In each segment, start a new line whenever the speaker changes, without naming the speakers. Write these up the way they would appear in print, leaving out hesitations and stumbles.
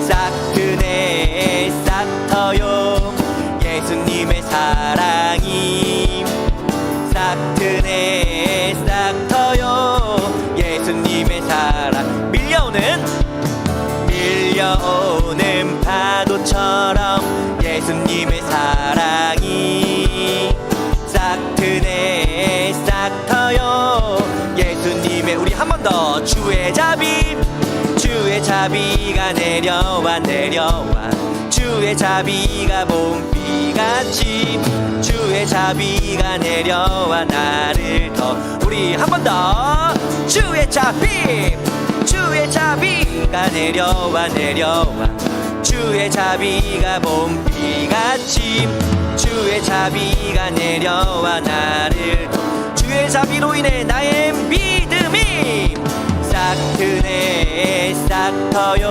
싹 트네 싹 터요 예수님의 사랑이 싹 트네 싹 터요 예수님의 사랑 밀려오는 파도처럼 예수님의 사랑이 싹 트네 싹 터요 예수님의 우리 한 번 더 주의 자비가 내려와 주의 자비가 봄비같이 주의 자비가 내려와 나를 더 우리 한 번 더 주의 자비가 내려와 주의 자비가 봄비같이 주의 자비가 내려와 나를 더 주의 자비로 인해 나의 믿음이 싹 트네 싹 터요.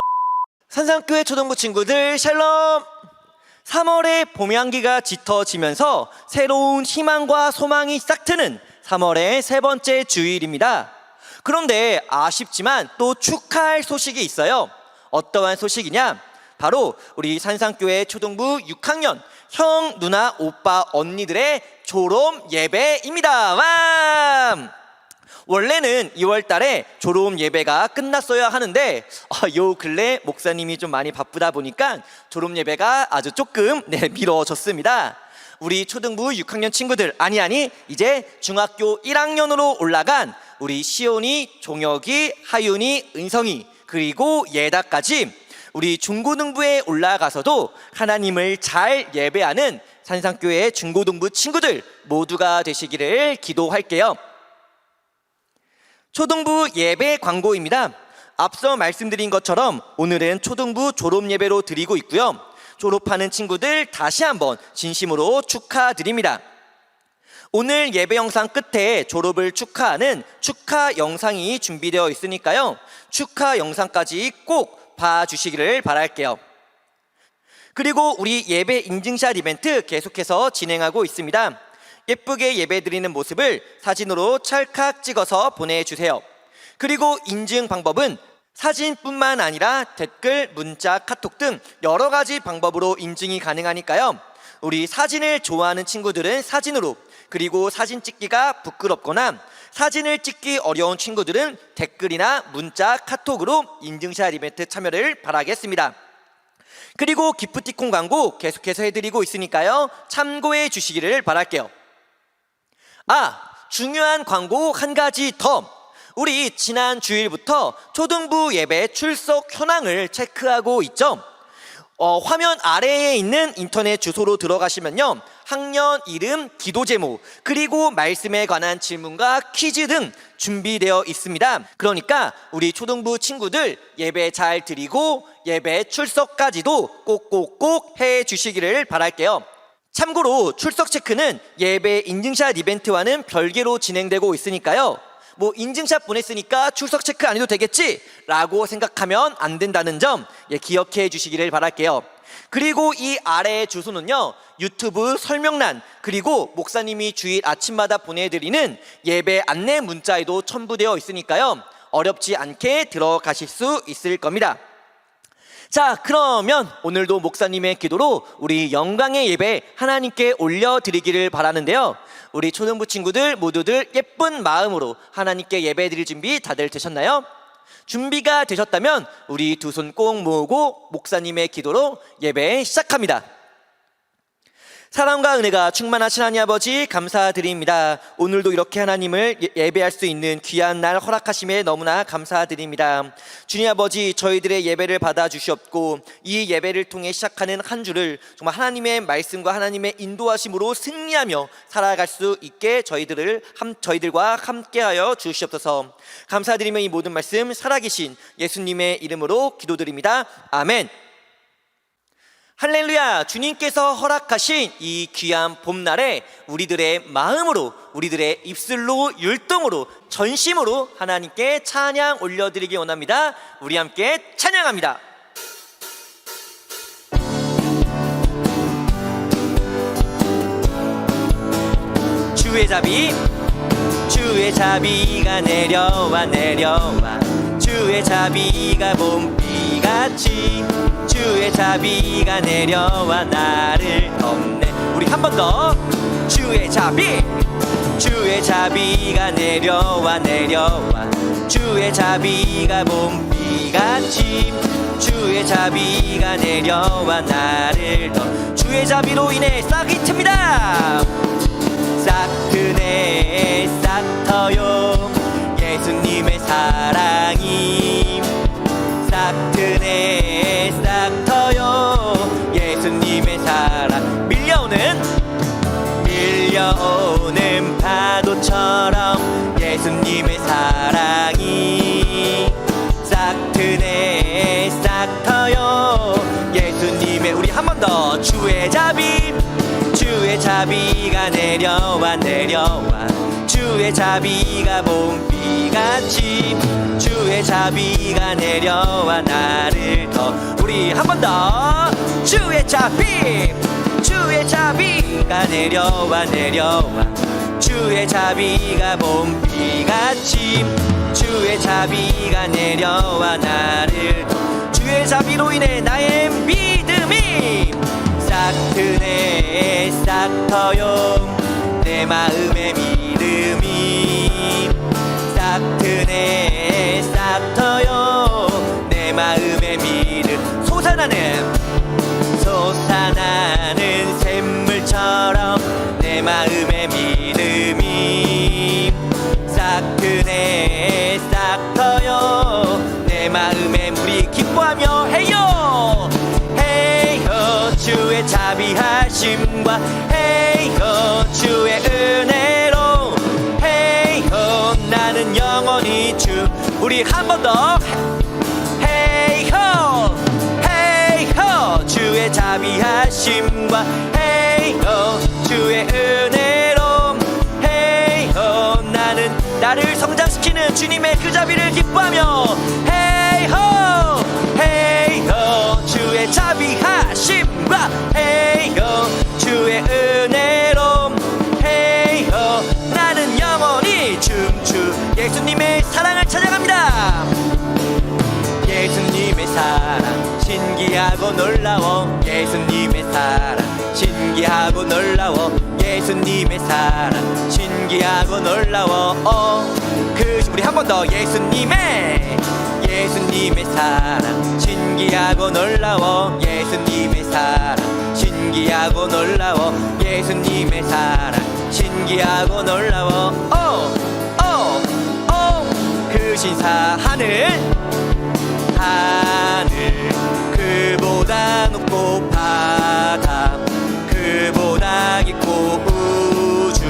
산상교회 초등부 친구들 샬롬. 3월의 봄향기가 짙어지면서 새로운 희망과 소망이 싹 트는 3월의 세 번째 주일입니다. 그런데 아쉽지만 또 축하할 소식이 있어요. 어떠한 소식이냐? 바로 우리 산상교회 초등부 6학년 형, 누나, 오빠, 언니들의 졸업 예배입니다. 와! 원래는 2월 달에 졸업 예배가 끝났어야 하는데 요 근래 목사님이 좀 많이 바쁘다 보니까 졸업 예배가 아주 조금 미뤄졌습니다. 우리 초등부 6학년 친구들 아니 이제 중학교 1학년으로 올라간 우리 시온이, 종혁이, 하윤이, 은성이 그리고 예다까지 우리 중고등부에 올라가서도 하나님을 잘 예배하는 산상교회 중고등부 친구들 모두가 되시기를 기도할게요. 초등부 예배 광고입니다. 앞서 말씀드린 것처럼 오늘은 초등부 졸업 예배로 드리고 있고요. 졸업하는 친구들 다시 한번 진심으로 축하드립니다. 오늘 예배 영상 끝에 졸업을 축하하는 축하 영상이 준비되어 있으니까요. 축하 영상까지 꼭 봐주시기를 바랄게요. 그리고 우리 예배 인증샷 이벤트 계속해서 진행하고 있습니다. 예쁘게 예배 드리는 모습을 사진으로 찰칵 찍어서 보내주세요. 그리고 인증 방법은 사진뿐만 아니라 댓글, 문자, 카톡 등 여러 가지 방법으로 인증이 가능하니까요. 우리 사진을 좋아하는 친구들은 사진으로, 그리고 사진 찍기가 부끄럽거나 사진을 찍기 어려운 친구들은 댓글이나 문자, 카톡으로 인증샷 이벤트 참여를 바라겠습니다. 그리고 기프티콘 광고 계속해서 해드리고 있으니까요. 참고해 주시기를 바랄게요. 중요한 광고 한 가지 더. 우리 지난 주일부터 초등부 예배 출석 현황을 체크하고 있죠. 화면 아래에 있는 인터넷 주소로 들어가시면요, 학년 이름, 기도 제목, 그리고 말씀에 관한 질문과 퀴즈 등 준비되어 있습니다. 그러니까 우리 초등부 친구들 예배 잘 드리고 예배 출석까지도 꼭꼭꼭 해 주시기를 바랄게요. 참고로 출석 체크는 예배 인증샷 이벤트와는 별개로 진행되고 있으니까요. 인증샷 보냈으니까 출석 체크 안 해도 되겠지? 라고 생각하면 안 된다는 점 기억해 주시기를 바랄게요. 그리고 이 아래의 주소는요, 유튜브 설명란, 그리고 목사님이 주일 아침마다 보내드리는 예배 안내 문자에도 첨부되어 있으니까요. 어렵지 않게 들어가실 수 있을 겁니다. 자, 그러면 오늘도 목사님의 기도로 우리 영광의 예배 하나님께 올려드리기를 바라는데요. 우리 초등부 친구들 모두들 예쁜 마음으로 하나님께 예배 드릴 준비 다들 되셨나요? 준비가 되셨다면 우리 두 손 꼭 모으고 목사님의 기도로 예배 시작합니다. 사랑과 은혜가 충만하신 하나님 아버지 감사드립니다. 오늘도 이렇게 하나님을 예배할 수 있는 귀한 날 허락하심에 너무나 감사드립니다. 주님 아버지, 저희들의 예배를 받아주시옵고 이 예배를 통해 시작하는 한 주를 정말 하나님의 말씀과 하나님의 인도하심으로 승리하며 살아갈 수 있게 저희들과 함께하여 주시옵소서. 감사드리며 이 모든 말씀 살아계신 예수님의 이름으로 기도드립니다. 아멘. 할렐루야. 주님께서 허락하신 이 귀한 봄날에 우리들의 마음으로, 우리들의 입술로, 율동으로, 전심으로 하나님께 찬양 올려드리기 원합니다. 우리 함께 찬양합니다. 주의 자비가 내려와 주의 자비가 봄비같이 주의 자비가 내려와 나를 덮네. 우리 한 번 더. 주의 자비가 내려와 주의 자비가 봄비같이 주의 자비가 내려와 나를 덮. 주의 자비로 인해 싹이 틉니다. 싹 트네 싹 터요 예수님의 사랑이. 싹 트네 싹 터요 예수님의 사랑. 밀려오는 파도처럼 예수님의 사랑이 싹 트네 싹 터요 예수님의. 우리 한 번 더. 주의 자비가 내려와 주의 자비가 봄비같이 주의 자비가 내려와 나를 더. 우리 한 번 더. 주의 자비가 내려와 주의 자비가 봄비같이 주의 자비가 내려와 나를 더. 주의 자비로 인해 나의 믿음이 싹 트네 싹 터요 내 마음의 믿음이. 싹 트네 싹 터요 내 마음의 믿음. 솟아나는 샘물처럼 내 마음의 믿음이 싹 트네 싹 터요 내 마음의. 우리 기뻐하며 해요 주의 자비하심과 해요 주의 은혜로 해요 나는 영원히 주. 우리 한 번 더. 해요 주의 자비하심과 해요 주의 은혜로 해요 나를 성장시키는 주님의 그 자비를 기뻐하며 해요 주의 자비하심과 해요 주의 은혜로 해요 나는 영원히 춤추. 예수님의 사랑을 찬양합니다. 예수님의 사랑 신기하고 놀라워 예수님의 사랑 신기하고 놀라워 예수님의 사랑 신기하고 놀라워. 우리 한 번 더. 예수님의 사랑 신기하고 놀라워 예수님의 사랑 신기하고 놀라워 예수님의 사랑 신기하고 놀라워. 그 신사 하늘 그보다 높고 바다 그보다 깊고 우주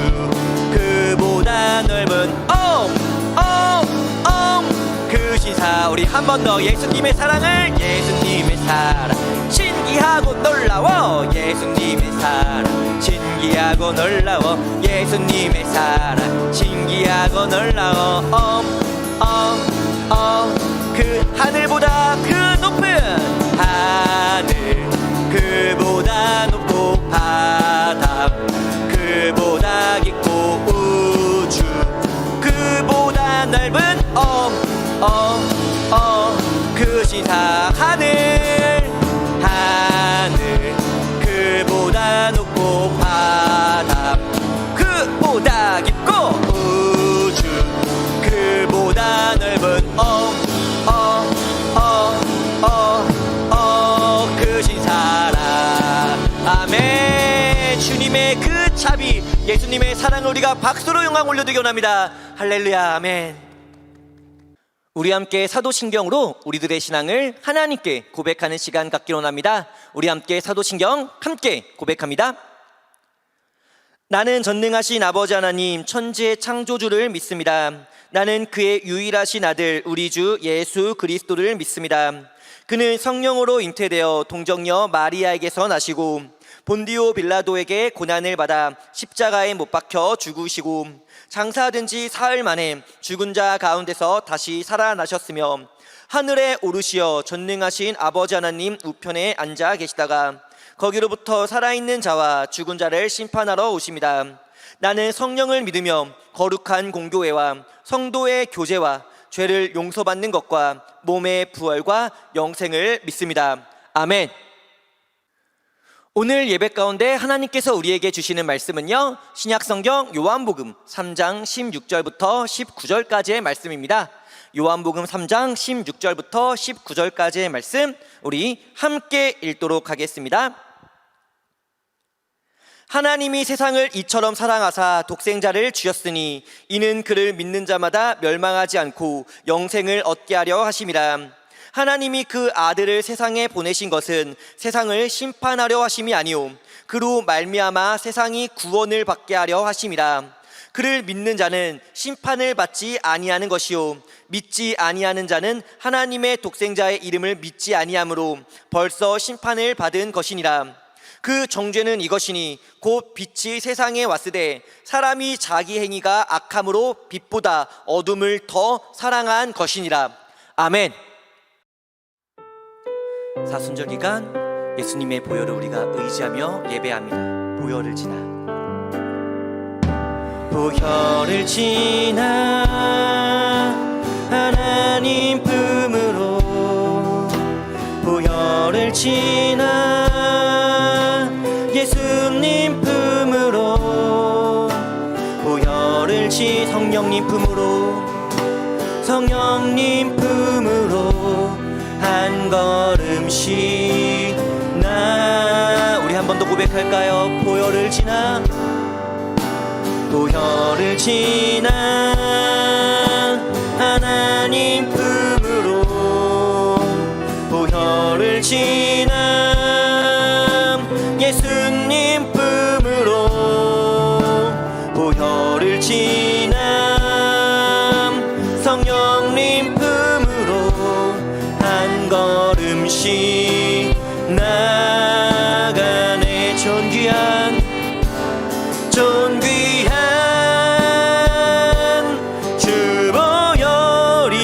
그보다 넓은 그 신사. 우리 한 번 더. 예수님의 사랑을. 예수님의 사랑 신기하고 놀라워 예수님의 사랑 신기하고 놀라워 예수님의 사랑 신기하고 놀라워. 그 하늘보다 그 높은 하늘 그보다 높고 바다 그보다 깊고 우주 그보다 넓은 그 신사. 하늘 그보다 높고 바다 그보다 깊고 우주 그보다 넓은 그 신사라. 아멘. 주님의 그 자비 예수님의 사랑을 우리가 박수로 영광 올려드리기 원합니다. 할렐루야. 아멘. 우리 함께 사도신경으로 우리들의 신앙을 하나님께 고백하는 시간 갖기를 원합니다. 우리 함께 사도신경 함께 고백합니다. 나는 전능하신 아버지 하나님 천지의 창조주를 믿습니다. 나는 그의 유일하신 아들 우리 주 예수 그리스도를 믿습니다. 그는 성령으로 잉태되어 동정녀 마리아에게서 나시고 본디오 빌라도에게 고난을 받아 십자가에 못 박혀 죽으시고 장사된 지 사흘 만에 죽은 자 가운데서 다시 살아나셨으며 하늘에 오르시어 전능하신 아버지 하나님 우편에 앉아 계시다가 거기로부터 살아있는 자와 죽은 자를 심판하러 오십니다. 나는 성령을 믿으며 거룩한 공교회와 성도의 교제와 죄를 용서받는 것과 몸의 부활과 영생을 믿습니다. 아멘. 오늘 예배 가운데 하나님께서 우리에게 주시는 말씀은요, 신약성경 요한복음 3장 16절부터 19절까지의 말씀입니다. 요한복음 3장 16절부터 19절까지의 말씀, 우리 함께 읽도록 하겠습니다. 하나님이 세상을 이처럼 사랑하사 독생자를 주셨으니 이는 그를 믿는 자마다 멸망하지 않고 영생을 얻게 하려 하심이라. 하나님이 그 아들을 세상에 보내신 것은 세상을 심판하려 하심이 아니요 그로 말미암아 세상이 구원을 받게 하려 하심이라. 그를 믿는 자는 심판을 받지 아니하는 것이요 믿지 아니하는 자는 하나님의 독생자의 이름을 믿지 아니하므로 벌써 심판을 받은 것이니라. 그 정죄는 이것이니 곧 빛이 세상에 왔으되 사람이 자기 행위가 악함으로 빛보다 어둠을 더 사랑한 것이니라. 아멘. 사순절 기간 예수님의 보혈을 우리가 의지하며 예배합니다. 보혈을 지나 보혈을 지나 하나님 품으로 보혈을 지나 예수님 품으로 보혈을 지 성령님 품으로 성령님 품으로 한 걸음씩 나 우리 한 번 더 고백할까요? 보혈을 지나 보혈을 지나 하나님 품으로 보혈을 지나 예수님 품으로 보혈을 지나 성령님 품으로 한 걸음씩 나가네. 존귀한 주 보혈이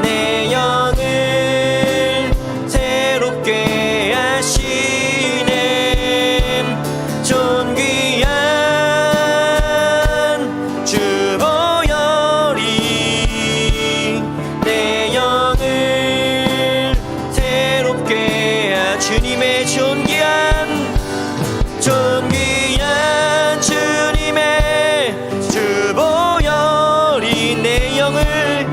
내 영을 새롭게 하시네. 존귀한 주 보혈이 내 영을 새롭게 주님의 존귀한 주님의 주 보혈이 내 영을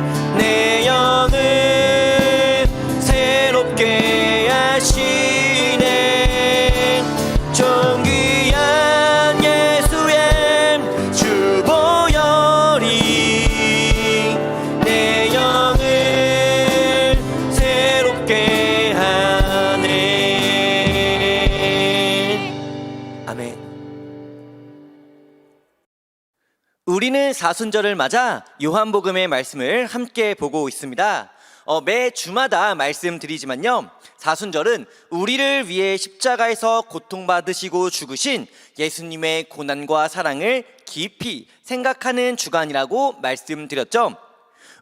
새롭게 하시네. 존귀한 예수의 주 보혈이 내 영을 새롭게 하네. 아멘. 우리는 사순절을 맞아 요한복음의 말씀을 함께 보고 있습니다. 매 주마다 말씀드리지만요, 사순절은 우리를 위해 십자가에서 고통받으시고 죽으신 예수님의 고난과 사랑을 깊이 생각하는 주간이라고 말씀드렸죠.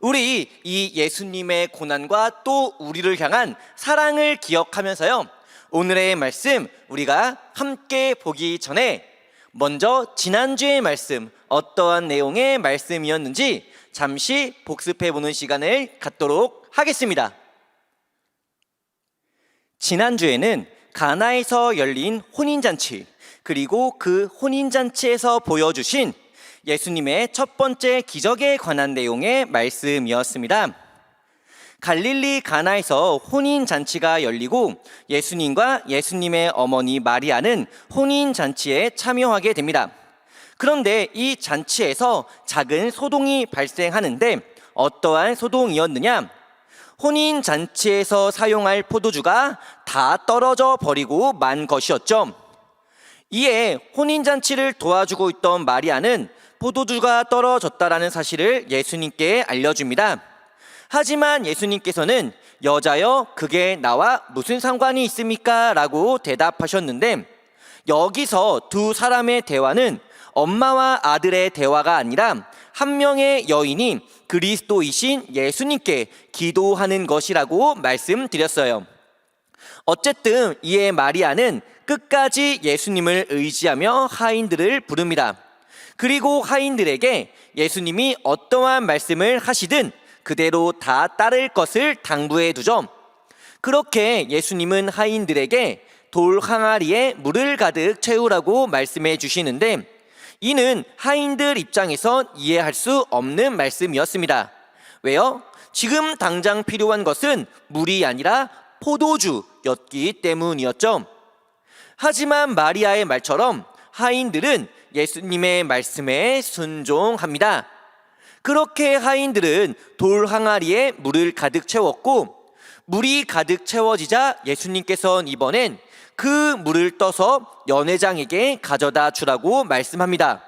우리 이 예수님의 고난과 또 우리를 향한 사랑을 기억하면서요, 오늘의 말씀 우리가 함께 보기 전에 먼저 지난주의 말씀, 어떠한 내용의 말씀이었는지 잠시 복습해보는 시간을 갖도록 하겠습니다. 지난주에는 가나에서 열린 혼인잔치, 그리고 그 혼인잔치에서 보여주신 예수님의 첫 번째 기적에 관한 내용의 말씀이었습니다. 갈릴리 가나에서 혼인잔치가 열리고 예수님과 예수님의 어머니 마리아는 혼인잔치에 참여하게 됩니다. 그런데 이 잔치에서 작은 소동이 발생하는데 어떠한 소동이었느냐? 혼인잔치에서 사용할 포도주가 다 떨어져 버리고 만 것이었죠. 이에 혼인잔치를 도와주고 있던 마리아는 포도주가 떨어졌다라는 사실을 예수님께 알려줍니다. 하지만 예수님께서는 여자여 그게 나와 무슨 상관이 있습니까? 라고 대답하셨는데, 여기서 두 사람의 대화는 엄마와 아들의 대화가 아니라 한 명의 여인이 그리스도이신 예수님께 기도하는 것이라고 말씀드렸어요. 어쨌든 이에 마리아는 끝까지 예수님을 의지하며 하인들을 부릅니다. 그리고 하인들에게 예수님이 어떠한 말씀을 하시든 그대로 다 따를 것을 당부해 두죠. 그렇게 예수님은 하인들에게 돌 항아리에 물을 가득 채우라고 말씀해 주시는데, 이는 하인들 입장에선 이해할 수 없는 말씀이었습니다. 왜요? 지금 당장 필요한 것은 물이 아니라 포도주였기 때문이었죠. 하지만 마리아의 말처럼 하인들은 예수님의 말씀에 순종합니다. 그렇게 하인들은 돌 항아리에 물을 가득 채웠고, 물이 가득 채워지자 예수님께서는 이번엔 그 물을 떠서 연회장에게 가져다 주라고 말씀합니다.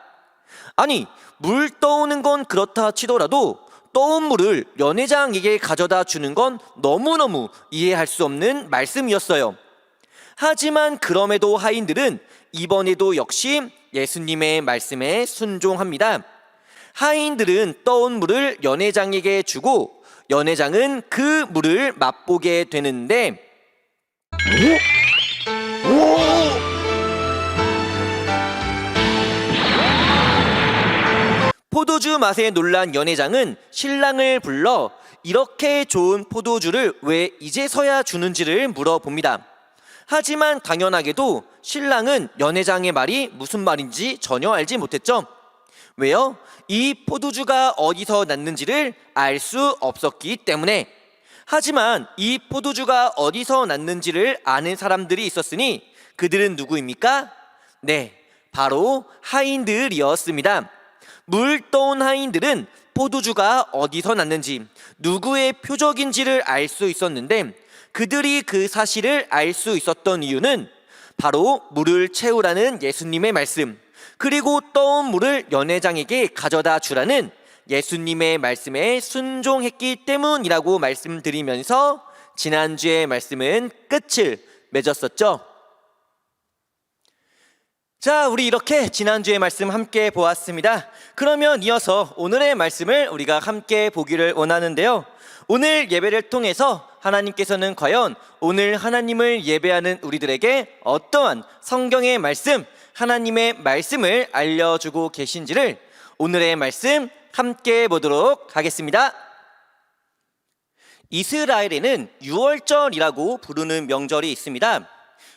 아니, 물 떠오는 건 그렇다 치더라도 떠온 물을 연회장에게 가져다 주는 건 너무너무 이해할 수 없는 말씀이었어요. 하지만 그럼에도 하인들은 이번에도 역시 예수님의 말씀에 순종합니다. 하인들은 떠온 물을 연회장에게 주고 연회장은 그 물을 맛보게 되는데, 포도주 맛에 놀란 연회장은 신랑을 불러 이렇게 좋은 포도주를 왜 이제서야 주는지를 물어봅니다. 하지만 당연하게도 신랑은 연회장의 말이 무슨 말인지 전혀 알지 못했죠. 왜요? 이 포도주가 어디서 났는지를 알 수 없었기 때문에. 하지만 이 포도주가 어디서 났는지를 아는 사람들이 있었으니 그들은 누구입니까? 네, 바로 하인들이었습니다. 물 떠온 하인들은 포도주가 어디서 났는지, 누구의 표적인지를 알 수 있었는데, 그들이 그 사실을 알 수 있었던 이유는 바로 물을 채우라는 예수님의 말씀, 그리고 떠온 물을 연회장에게 가져다 주라는 예수님의 말씀에 순종했기 때문이라고 말씀드리면서 지난주의 말씀은 끝을 맺었었죠. 자, 우리 이렇게 지난주의 말씀 함께 보았습니다. 그러면 이어서 오늘의 말씀을 우리가 함께 보기를 원하는데요. 오늘 예배를 통해서 하나님께서는 과연 오늘 하나님을 예배하는 우리들에게 어떠한 성경의 말씀, 하나님의 말씀을 알려주고 계신지를 오늘의 말씀 함께 보도록 하겠습니다. 이스라엘에는 유월절이라고 부르는 명절이 있습니다.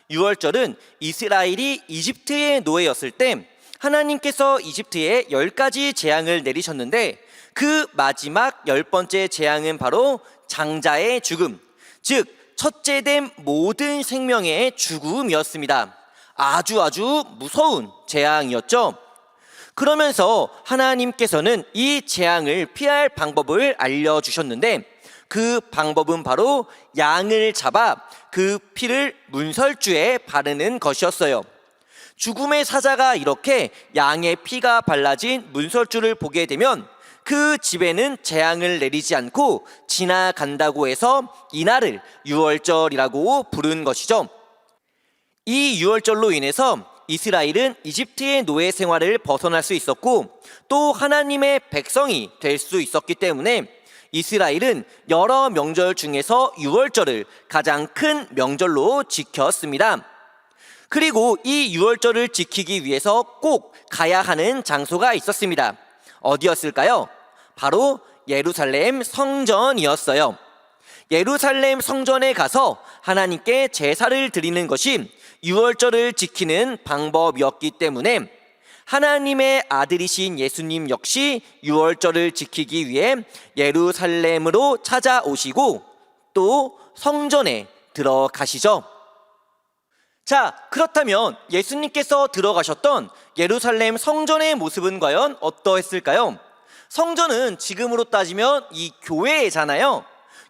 유월절은 이스라엘이 이집트의 노예였을 때 하나님께서 이집트에 10가지 재앙을 내리셨는데, 그 마지막 10번째 재앙은 바로 장자의 죽음, 즉 첫째된 모든 생명의 죽음이었습니다. 아주 무서운 재앙이었죠. 그러면서 하나님께서는 이 재앙을 피할 방법을 알려주셨는데, 그 방법은 바로 양을 잡아 그 피를 문설주에 바르는 것이었어요. 죽음의 사자가 이렇게 양의 피가 발라진 문설주를 보게 되면 그 집에는 재앙을 내리지 않고 지나간다고 해서 이날을 유월절이라고 부른 것이죠. 이 유월절로 인해서 이스라엘은 이집트의 노예 생활을 벗어날 수 있었고, 또 하나님의 백성이 될 수 있었기 때문에 이스라엘은 여러 명절 중에서 유월절을 가장 큰 명절로 지켰습니다. 그리고 이 유월절을 지키기 위해서 꼭 가야 하는 장소가 있었습니다. 어디였을까요? 바로 예루살렘 성전이었어요. 예루살렘 성전에 가서 하나님께 제사를 드리는 것이 유월절을 지키는 방법이었기 때문에 하나님의 아들이신 예수님 역시 유월절을 지키기 위해 예루살렘으로 찾아오시고 또 성전에 들어가시죠. 자, 그렇다면 예수님께서 들어가셨던 예루살렘 성전의 모습은 과연 어떠했을까요? 성전은 지금으로 따지면 이 교회잖아요.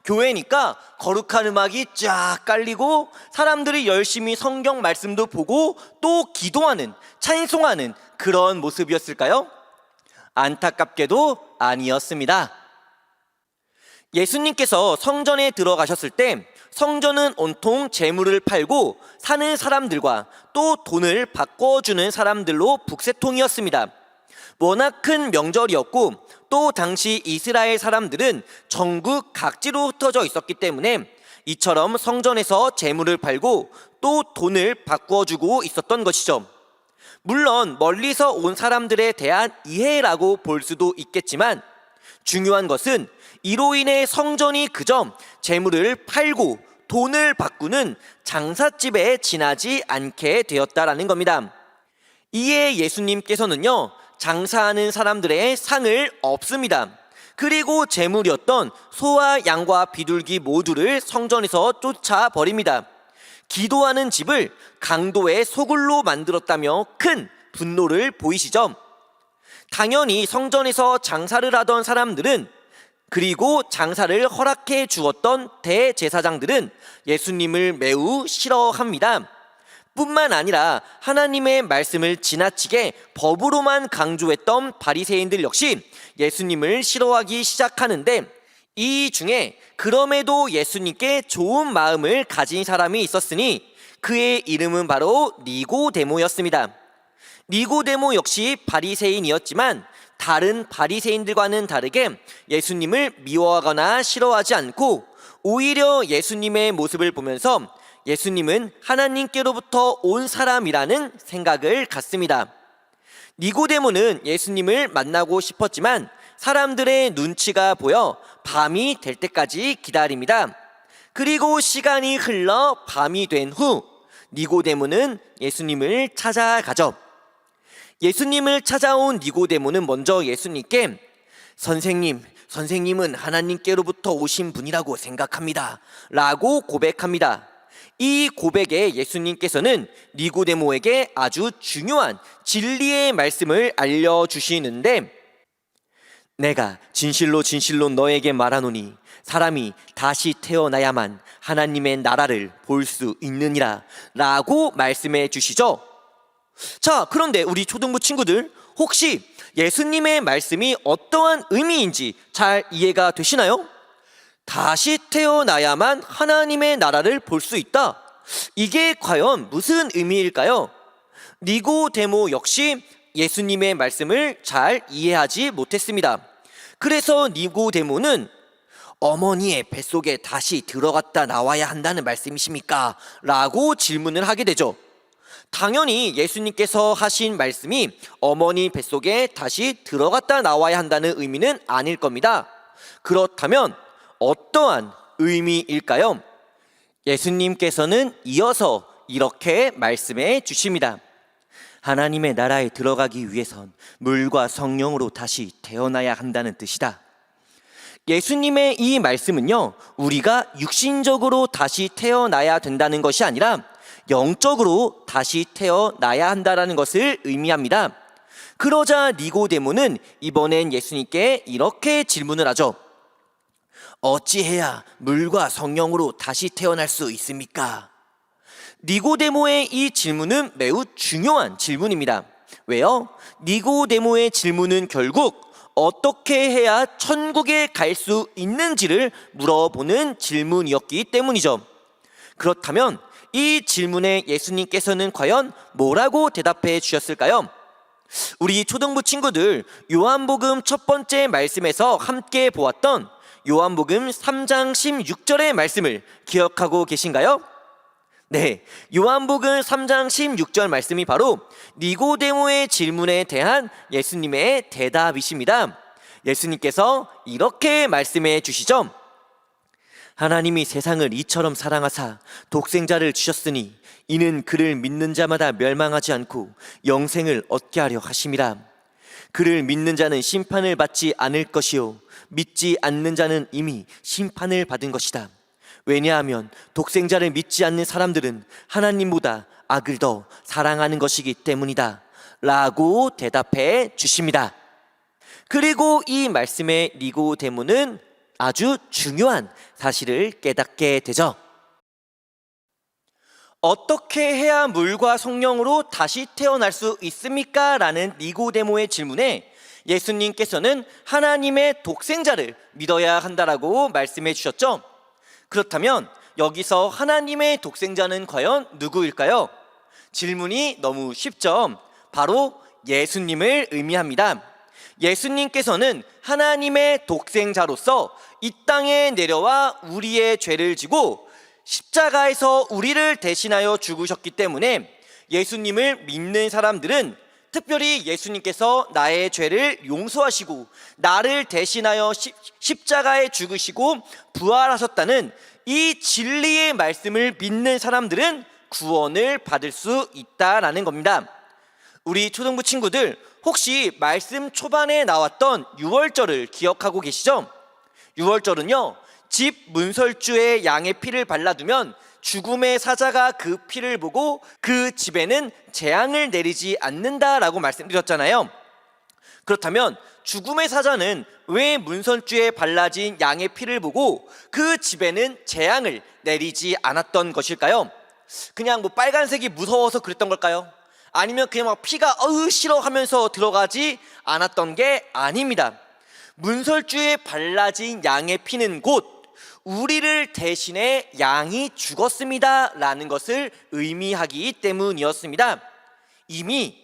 교회니까 거룩한 음악이 쫙 깔리고 사람들이 열심히 성경 말씀도 보고 또 기도하는, 찬송하는 그런 모습이었을까요? 안타깝게도 아니었습니다. 예수님께서 성전에 들어가셨을 때 성전은 온통 재물을 팔고 사는 사람들과 또 돈을 바꿔주는 사람들로 북새통이었습니다. 워낙 큰 명절이었고 또 당시 이스라엘 사람들은 전국 각지로 흩어져 있었기 때문에 이처럼 성전에서 재물을 팔고 또 돈을 바꿔주고 있었던 것이죠. 물론 멀리서 온 사람들에 대한 이해라고 볼 수도 있겠지만 중요한 것은 이로 인해 성전이 그저 재물을 팔고 돈을 바꾸는 장사집에 지나지 않게 되었다라는 겁니다. 이에 예수님께서는요, 장사하는 사람들의 상을 없습니다. 그리고 재물이었던 소와 양과 비둘기 모두를 성전에서 쫓아버립니다. 기도하는 집을 강도의 소굴로 만들었다며 큰 분노를 보이시죠. 당연히 성전에서 장사를 하던 사람들은, 그리고 장사를 허락해 주었던 대제사장들은 예수님을 매우 싫어합니다. 뿐만 아니라 하나님의 말씀을 지나치게 법으로만 강조했던 바리새인들 역시 예수님을 싫어하기 시작하는데, 이 중에 그럼에도 예수님께 좋은 마음을 가진 사람이 있었으니 그의 이름은 바로 니고데모였습니다. 니고데모 역시 바리새인이었지만 다른 바리새인들과는 다르게 예수님을 미워하거나 싫어하지 않고 오히려 예수님의 모습을 보면서 예수님은 하나님께로부터 온 사람이라는 생각을 갖습니다. 니고데모는 예수님을 만나고 싶었지만 사람들의 눈치가 보여 밤이 될 때까지 기다립니다. 그리고 시간이 흘러 밤이 된 후 니고데모는 예수님을 찾아가죠. 예수님을 찾아온 니고데모는 먼저 예수님께 선생님은 하나님께로부터 오신 분이라고 생각합니다 라고 고백합니다. 이 고백에 예수님께서는 니고데모에게 아주 중요한 진리의 말씀을 알려주시는데, 내가 진실로 진실로 너에게 말하노니 사람이 다시 태어나야만 하나님의 나라를 볼 수 있느니라 라고 말씀해 주시죠. 자, 그런데 우리 초등부 친구들, 혹시 예수님의 말씀이 어떠한 의미인지 잘 이해가 되시나요? 다시 태어나야만 하나님의 나라를 볼 수 있다. 이게 과연 무슨 의미일까요? 니고데모 역시 예수님의 말씀을 잘 이해하지 못했습니다. 그래서 니고데모는 어머니의 뱃속에 다시 들어갔다 나와야 한다는 말씀이십니까? 라고 질문을 하게 되죠. 당연히 예수님께서 하신 말씀이 어머니 뱃속에 다시 들어갔다 나와야 한다는 의미는 아닐 겁니다. 그렇다면 어떠한 의미일까요? 예수님께서는 이어서 이렇게 말씀해 주십니다. 하나님의 나라에 들어가기 위해선 물과 성령으로 다시 태어나야 한다는 뜻이다. 예수님의 이 말씀은요, 우리가 육신적으로 다시 태어나야 된다는 것이 아니라 영적으로 다시 태어나야 한다는 것을 의미합니다. 그러자 니고데모는 이번엔 예수님께 이렇게 질문을 하죠. 어찌해야 물과 성령으로 다시 태어날 수 있습니까? 니고데모의 이 질문은 매우 중요한 질문입니다. 왜요? 니고데모의 질문은 결국 어떻게 해야 천국에 갈 수 있는지를 물어보는 질문이었기 때문이죠. 그렇다면 이 질문에 예수님께서는 과연 뭐라고 대답해 주셨을까요? 우리 초등부 친구들, 요한복음 첫 번째 말씀에서 함께 보았던 요한복음 3장 16절의 말씀을 기억하고 계신가요? 네, 요한복음 3장 16절 말씀이 바로 니고데모의 질문에 대한 예수님의 대답이십니다. 예수님께서 이렇게 말씀해 주시죠. 하나님이 세상을 이처럼 사랑하사 독생자를 주셨으니 이는 그를 믿는 자마다 멸망하지 않고 영생을 얻게 하려 하심이라. 그를 믿는 자는 심판을 받지 않을 것이요 믿지 않는 자는 이미 심판을 받은 것이다. 왜냐하면 독생자를 믿지 않는 사람들은 하나님보다 악을 더 사랑하는 것이기 때문이다 라고 대답해 주십니다. 그리고 이 말씀에 니고데모는 아주 중요한 사실을 깨닫게 되죠. 어떻게 해야 물과 성령으로 다시 태어날 수 있습니까? 라는 니고데모의 질문에 예수님께서는 하나님의 독생자를 믿어야 한다라고 말씀해 주셨죠. 그렇다면 여기서 하나님의 독생자는 과연 누구일까요? 질문이 너무 쉽죠. 바로 예수님을 의미합니다. 예수님께서는 하나님의 독생자로서 이 땅에 내려와 우리의 죄를 지고 십자가에서 우리를 대신하여 죽으셨기 때문에 예수님을 믿는 사람들은, 특별히 예수님께서 나의 죄를 용서하시고 나를 대신하여 십자가에 죽으시고 부활하셨다는 이 진리의 말씀을 믿는 사람들은 구원을 받을 수 있다라는 겁니다. 우리 초등부 친구들, 혹시 말씀 초반에 나왔던 유월절을 기억하고 계시죠? 유월절은요, 집 문설주에 양의 피를 발라두면 죽음의 사자가 그 피를 보고 그 집에는 재앙을 내리지 않는다라고 말씀드렸잖아요. 그렇다면 죽음의 사자는 왜 문설주에 발라진 양의 피를 보고 그 집에는 재앙을 내리지 않았던 것일까요? 그냥 뭐 빨간색이 무서워서 그랬던 걸까요? 아니면 그냥 막 피가 싫어 하면서 들어가지 않았던 게 아닙니다. 문설주에 발라진 양의 피는 곧 우리를 대신해 양이 죽었습니다 라는 것을 의미하기 때문이었습니다. 이미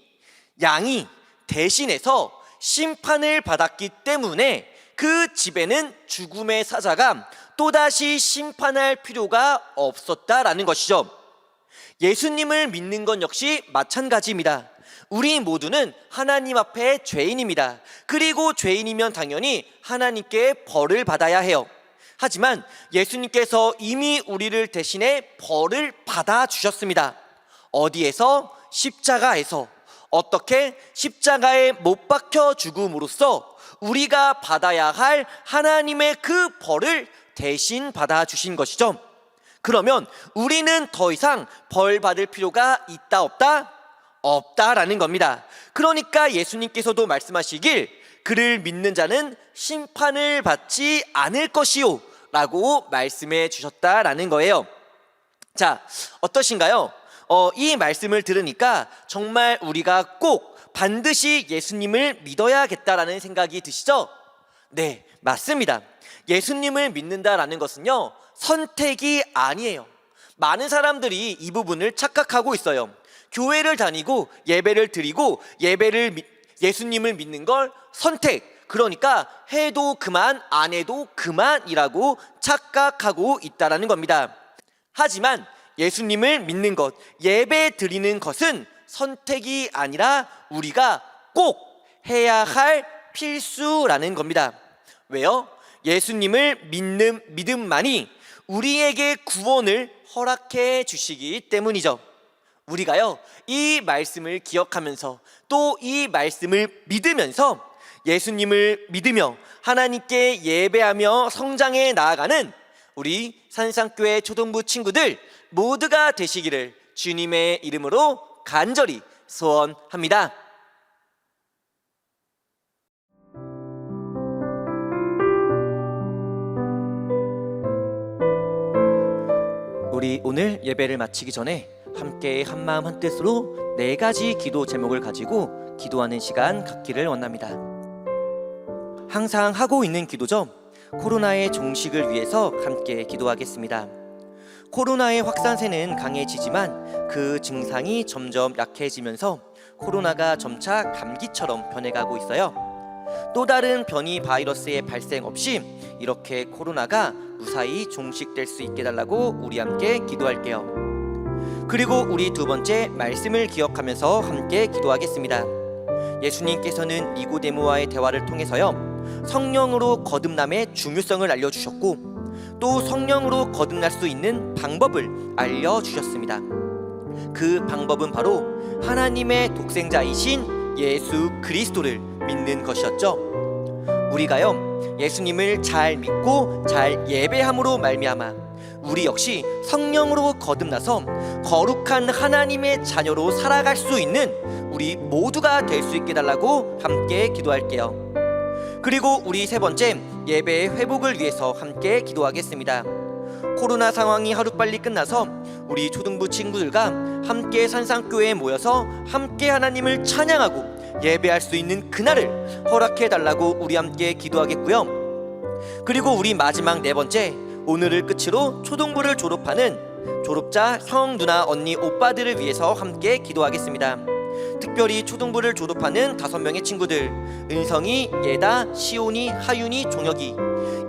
양이 대신해서 심판을 받았기 때문에 그 집에는 죽음의 사자가 또다시 심판할 필요가 없었다라는 것이죠. 예수님을 믿는 건 역시 마찬가지입니다. 우리 모두는 하나님 앞에 죄인입니다. 그리고 죄인이면 당연히 하나님께 벌을 받아야 해요. 하지만 예수님께서 이미 우리를 대신해 벌을 받아주셨습니다. 어디에서? 십자가에서. 어떻게? 십자가에 못 박혀 죽음으로써 우리가 받아야 할 하나님의 그 벌을 대신 받아주신 것이죠. 그러면 우리는 더 이상 벌 받을 필요가 있다 없다? 없다라는 겁니다. 그러니까 예수님께서도 말씀하시길 그를 믿는 자는 심판을 받지 않을 것이요 라고 말씀해 주셨다라는 거예요. 자, 어떠신가요? 이 말씀을 들으니까 정말 우리가 꼭 반드시 예수님을 믿어야겠다라는 생각이 드시죠? 네, 맞습니다. 예수님을 믿는다라는 것은요, 선택이 아니에요. 많은 사람들이 이 부분을 착각하고 있어요. 교회를 다니고 예배를 드리고 예수님을 믿는 걸 선택, 그러니까 해도 그만 안 해도 그만이라고 착각하고 있다라는 겁니다. 하지만 예수님을 믿는 것, 예배 드리는 것은 선택이 아니라 우리가 꼭 해야 할 필수라는 겁니다. 왜요? 예수님을 믿는 믿음만이 우리에게 구원을 허락해 주시기 때문이죠. 우리가요, 이 말씀을 기억하면서 또 이 말씀을 믿으면서 예수님을 믿으며 하나님께 예배하며 성장해 나아가는 우리 산상교회 초등부 친구들 모두가 되시기를 주님의 이름으로 간절히 소원합니다. 우리 오늘 예배를 마치기 전에 함께 한마음 한뜻으로 4가지 기도 제목을 가지고 기도하는 시간 갖기를 원합니다. 항상 하고 있는 기도죠. 코로나의 종식을 위해서 함께 기도하겠습니다. 코로나의 확산세는 강해지지만 그 증상이 점점 약해지면서 코로나가 점차 감기처럼 변해가고 있어요. 또 다른 변이 바이러스의 발생 없이 이렇게 코로나가 무사히 종식될 수 있게 달라고 우리 함께 기도할게요. 그리고 우리 2번째 말씀을 기억하면서 함께 기도하겠습니다. 예수님께서는 니고데모와의 대화를 통해서요, 성령으로 거듭남의 중요성을 알려주셨고 또 성령으로 거듭날 수 있는 방법을 알려주셨습니다. 그 방법은 바로 하나님의 독생자이신 예수 그리스도를 믿는 것이었죠. 우리가요, 예수님을 잘 믿고 잘 예배함으로 말미암아 우리 역시 성령으로 거듭나서 거룩한 하나님의 자녀로 살아갈 수 있는 우리 모두가 될 수 있게 달라고 함께 기도할게요. 그리고 우리 3번째 예배의 회복을 위해서 함께 기도하겠습니다. 코로나 상황이 하루빨리 끝나서 우리 초등부 친구들과 함께 산상교회에 모여서 함께 하나님을 찬양하고 예배할 수 있는 그날을 허락해 달라고 우리 함께 기도하겠고요. 그리고 우리 마지막 4번째, 오늘을 끝으로 초등부를 졸업하는 졸업자 형, 누나, 언니, 오빠들을 위해서 함께 기도하겠습니다. 특별히 초등부를 졸업하는 5명의 친구들, 은성이, 예다, 시온이, 하윤이, 종혁이,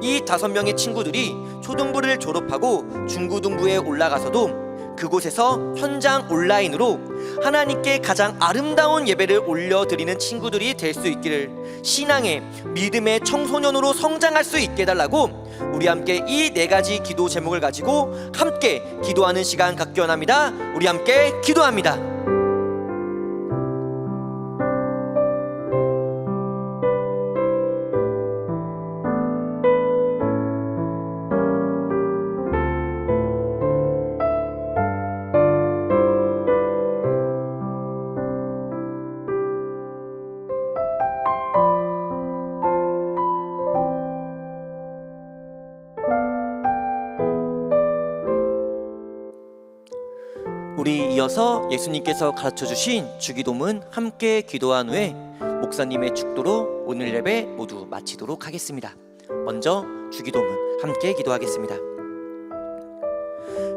이 5명의 친구들이 초등부를 졸업하고 중고등부에 올라가서도 그곳에서 현장 온라인으로 하나님께 가장 아름다운 예배를 올려드리는 친구들이 될 수 있기를, 신앙의 믿음의 청소년으로 성장할 수 있게 해달라고 우리 함께 이 4가지 기도 제목을 가지고 함께 기도하는 시간 갖기 원합니다. 우리 함께 기도합니다. 우리 이어서 예수님께서 가르쳐주신 주기도문 함께 기도한 후에 목사님의 축도로 오늘 예배 모두 마치도록 하겠습니다. 먼저 주기도문 함께 기도하겠습니다.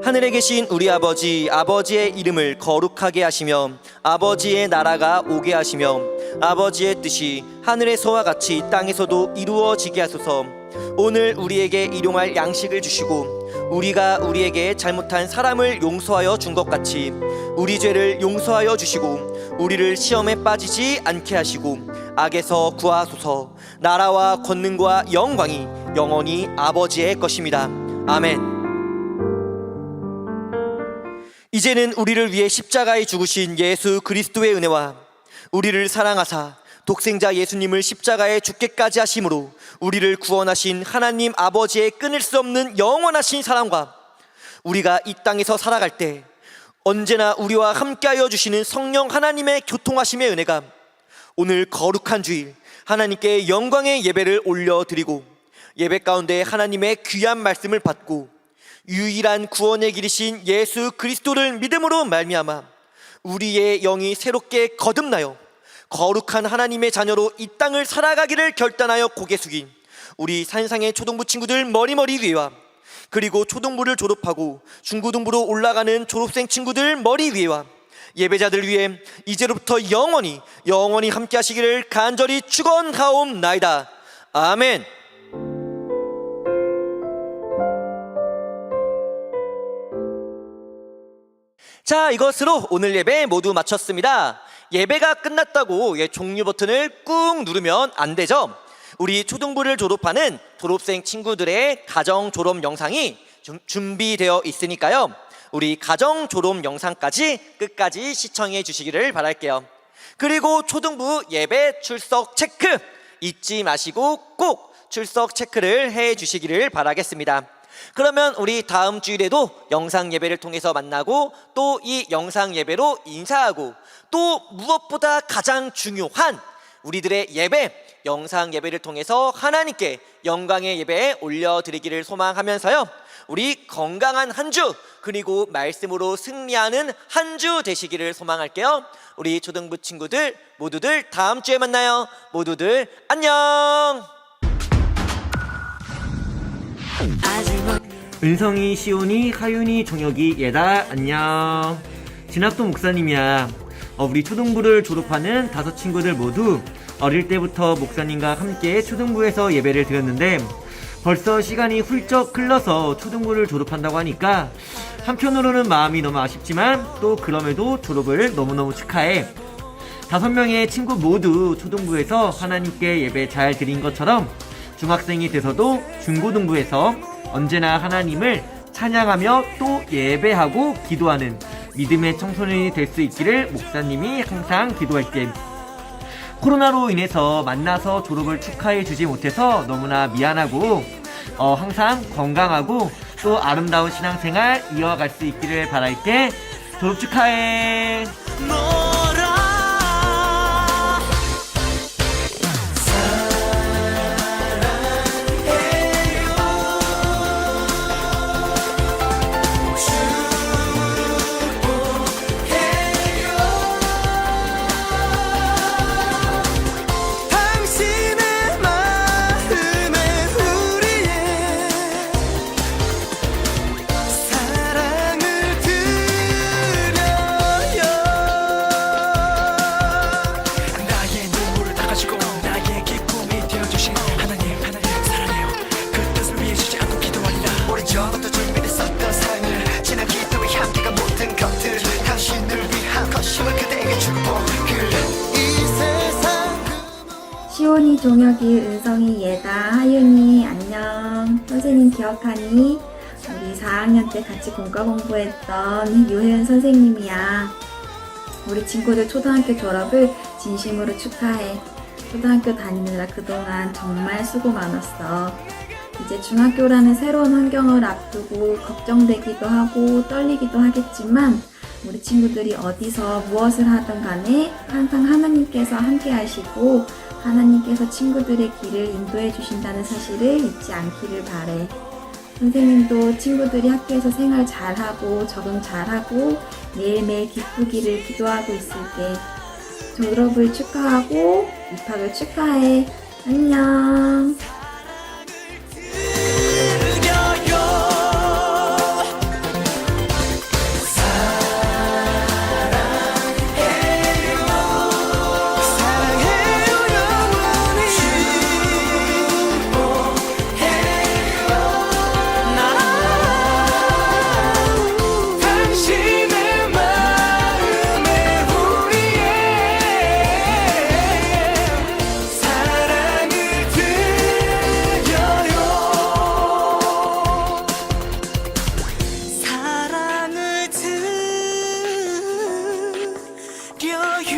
하늘에 계신 우리 아버지, 아버지의 이름을 거룩하게 하시며 아버지의 나라가 오게 하시며 아버지의 뜻이 하늘에서와 같이 땅에서도 이루어지게 하소서. 오늘 우리에게 일용할 양식을 주시고 우리가 우리에게 잘못한 사람을 용서하여 준 것 같이 우리 죄를 용서하여 주시고 우리를 시험에 빠지지 않게 하시고 악에서 구하소서. 나라와 권능과 영광이 영원히 아버지의 것입니다. 아멘. 이제는 우리를 위해 십자가에 죽으신 예수 그리스도의 은혜와 우리를 사랑하사 독생자 예수님을 십자가에 죽게까지 하심으로 우리를 구원하신 하나님 아버지의 끊을 수 없는 영원하신 사랑과 우리가 이 땅에서 살아갈 때 언제나 우리와 함께하여 주시는 성령 하나님의 교통하심의 은혜가 오늘 거룩한 주일 하나님께 영광의 예배를 올려드리고 예배 가운데 하나님의 귀한 말씀을 받고 유일한 구원의 길이신 예수 그리스도를 믿음으로 말미암아 우리의 영이 새롭게 거듭나요 거룩한 하나님의 자녀로 이 땅을 살아가기를 결단하여 고개 숙인 우리 산상의 초등부 친구들 머리 위에와 그리고 초등부를 졸업하고 중고등부로 올라가는 졸업생 친구들 머리 위에와 예배자들 위해 이제로부터 영원히 함께 하시기를 간절히 축원하옵나이다. 아멘. 자, 이것으로 오늘 예배 모두 마쳤습니다. 예배가 끝났다고 종료 버튼을 꾹 누르면 안 되죠. 우리 초등부를 졸업하는 졸업생 친구들의 가정 졸업 영상이 준비되어 있으니까요. 우리 가정 졸업 영상까지 끝까지 시청해 주시기를 바랄게요. 그리고 초등부 예배 출석 체크 잊지 마시고 꼭 출석 체크를 해 주시기를 바라겠습니다. 그러면 우리 다음 주일에도 영상 예배를 통해서 만나고 또 이 영상 예배로 인사하고 또 무엇보다 가장 중요한 우리들의 예배, 영상 예배를 통해서 하나님께 영광의 예배에 올려드리기를 소망하면서요, 우리 건강한 한 주 그리고 말씀으로 승리하는 한 주 되시기를 소망할게요. 우리 초등부 친구들 모두들 다음 주에 만나요. 모두들 안녕.
은성이, 시온이, 하윤이, 정혁이, 예다 안녕. 진학도 목사님이야. 우리 초등부를 졸업하는 5 친구들 모두 어릴 때부터 목사님과 함께 초등부에서 예배를 드렸는데 벌써 시간이 훌쩍 흘러서 초등부를 졸업한다고 하니까 한편으로는 마음이 너무 아쉽지만 또 그럼에도 졸업을 너무너무 축하해. 5명의 친구 모두 초등부에서 하나님께 예배 잘 드린 것처럼 중학생이 돼서도 중고등부에서 언제나 하나님을 찬양하며 또 예배하고 기도하는 믿음의 청소년이 될 수 있기를 목사님이 항상 기도할게. 코로나로 인해서 만나서 졸업을 축하해 주지 못해서 너무나 미안하고 항상 건강하고 또 아름다운 신앙생활 이어갈 수 있기를 바랄게. 졸업 축하해.
종혁이, 은성이, 예다, 하윤이 안녕. 선생님 기억하니? 우리 4학년 때 같이 공과 공부했던 유혜은 선생님이야. 우리 친구들 초등학교 졸업을 진심으로 축하해. 초등학교 다니느라 그동안 정말 수고 많았어. 이제 중학교라는 새로운 환경을 앞두고 걱정되기도 하고 떨리기도 하겠지만 우리 친구들이 어디서 무엇을 하든 간에 항상 하나님께서 함께 하시고 하나님께서 친구들의 길을 인도해 주신다는 사실을 잊지 않기를 바래. 선생님도 친구들이 학교에서 생활 잘하고 적응 잘하고 매일매일 기쁘기를 기도하고 있을게. 졸업을 축하하고 입학을 축하해. 안녕.
사랑을 드려요.